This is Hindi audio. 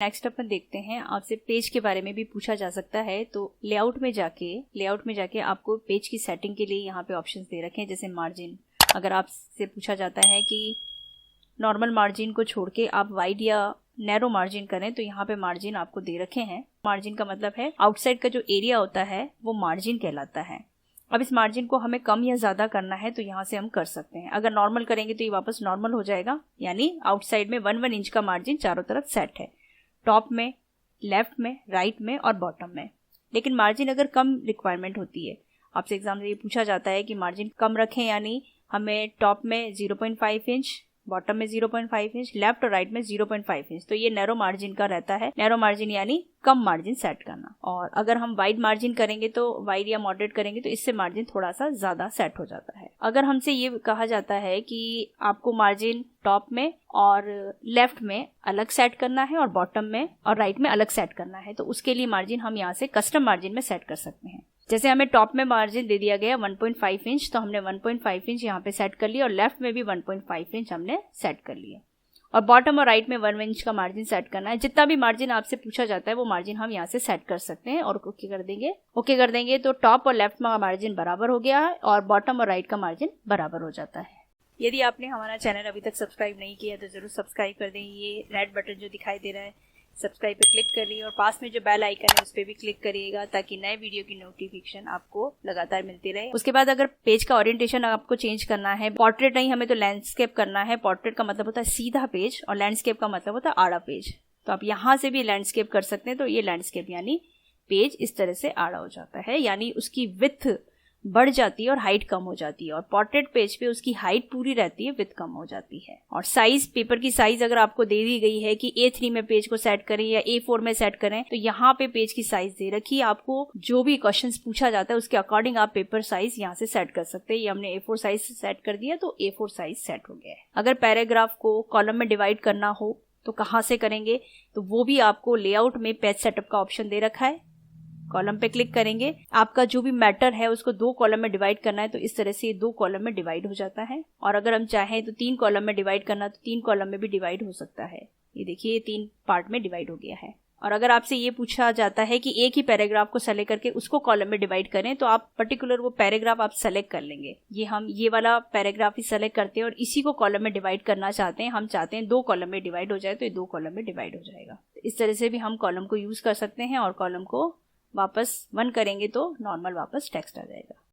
नेक्स्ट अपन देखते हैं, आपसे पेज के बारे में भी पूछा जा सकता है। तो लेआउट में जाके आपको पेज की सेटिंग के लिए यहाँ पे ऑप्शंस दे रखे हैं, जैसे मार्जिन। अगर आपसे पूछा जाता है कि नॉर्मल मार्जिन को छोड़ के आप वाइड या नैरो मार्जिन करें, तो यहाँ पे मार्जिन आपको दे रखे हैं। मार्जिन का मतलब है आउटसाइड का जो एरिया होता है वो मार्जिन कहलाता है। अब इस मार्जिन को हमें कम या ज़्यादा करना है तो यहाँ से हम कर सकते हैं। अगर नॉर्मल करेंगे तो ये वापस नॉर्मल हो जाएगा, यानी आउटसाइड में 1 इंच का मार्जिन चारों तरफ सेट है, टॉप में, लेफ्ट में, राइट में और बॉटम में। लेकिन मार्जिन अगर कम रिक्वायरमेंट होती है, आपसे एग्जाम में ये पूछा जाता है कि मार्जिन कम रखें, यानी हमें टॉप में 0.5 इंच, बॉटम में 0.5 इंच, लेफ्ट और राइट में 0.5 इंच, तो ये नैरो मार्जिन का रहता है। नैरो मार्जिन यानी कम मार्जिन सेट करना। और अगर हम वाइड मार्जिन करेंगे, तो वाइड या मॉडरेट करेंगे, तो इससे मार्जिन थोड़ा सा ज्यादा सेट हो जाता है। अगर हमसे ये कहा जाता है कि आपको मार्जिन टॉप में और लेफ्ट में अलग सेट करना है और बॉटम में और राइट में अलग सेट करना है, तो उसके लिए मार्जिन हम यहाँ से कस्टम मार्जिन में सेट कर सकते हैं। जैसे हमें टॉप में मार्जिन दे दिया गया 1.5 इंच, तो हमने 1.5 इंच यहाँ पे सेट कर लिया और लेफ्ट में भी 1.5 इंच हमने सेट कर लिया। और बॉटम और राइट में 1 इंच का मार्जिन सेट करना है। जितना भी मार्जिन आपसे पूछा जाता है वो मार्जिन हम यहाँ से सेट कर सकते हैं और ओके कर देंगे तो टॉप और लेफ्ट का मार्जिन बराबर हो गया है और बॉटम और राइट का मार्जिन बराबर हो जाता है। यदि आपने हमारा चैनल अभी तक सब्सक्राइब नहीं किया तो जरूर सब्सक्राइब कर दें। ये रेड बटन जो दिखाई दे रहा है, सब्सक्राइब पे क्लिक करिए और पास में जो बेल आइकन है उस पर भी क्लिक करिएगा, ताकि नए वीडियो की नोटिफिकेशन आपको लगातार मिलती रहे। उसके बाद अगर पेज का ओरिएंटेशन आपको चेंज करना है, पोर्ट्रेट नहीं, हमें तो लैंडस्केप करना है। पोर्ट्रेट का मतलब होता है सीधा पेज और लैंडस्केप का मतलब होता है आड़ा पेज। तो आप यहाँ से भी लैंडस्केप कर सकते हैं। तो ये लैंडस्केप यानी पेज इस तरह से आड़ा हो जाता है, यानी उसकी विड्थ बढ़ जाती है और हाइट कम हो जाती है। और पोर्ट्रेट पेज पे उसकी हाइट पूरी रहती है, विड्थ कम हो जाती है। और साइज, पेपर की साइज अगर आपको दे दी गई है कि A3 में पेज को सेट करें या A4 में सेट करें, तो यहाँ पे पेज की साइज दे रखी है। आपको जो भी क्वेश्चंस पूछा जाता है उसके अकॉर्डिंग आप पेपर साइज यहाँ से सेट कर सकते हैं। ये हमने A4 साइज सेट कर दिया तो A4 साइज सेट हो गया है। अगर पैराग्राफ को कॉलम में डिवाइड करना हो तो कहाँ से करेंगे, तो वो भी आपको लेआउट में पेज सेटअप का ऑप्शन दे रखा है। कॉलम पे क्लिक करेंगे, आपका जो भी मैटर है उसको 2 कॉलम में डिवाइड करना है, तो इस तरह से ये 2 कॉलम में डिवाइड हो जाता है। और अगर हम चाहें तो 3 कॉलम में डिवाइड करना, तो 3 कॉलम में भी डिवाइड हो सकता है। ये देखिए, ये 3 पार्ट में डिवाइड हो गया है। और अगर आपसे ये पूछा जाता है कि एक ही पैराग्राफ को सेलेक्ट करके उसको कॉलम में डिवाइड करें, तो आप पर्टिकुलर वो पैराग्राफ आप सेलेक्ट कर लेंगे। हम ये वाला पैराग्राफ ही सेलेक्ट करते हैं और इसी को कॉलम में डिवाइड करना चाहते हैं। हम चाहते हैं 2 कॉलम में डिवाइड हो जाए, तो ये 2 कॉलम में डिवाइड हो जाएगा। इस तरह से भी हम कॉलम को यूज कर सकते हैं और कॉलम को वापस 1 करेंगे तो नॉर्मल वापस टेक्स्ट आ जाएगा।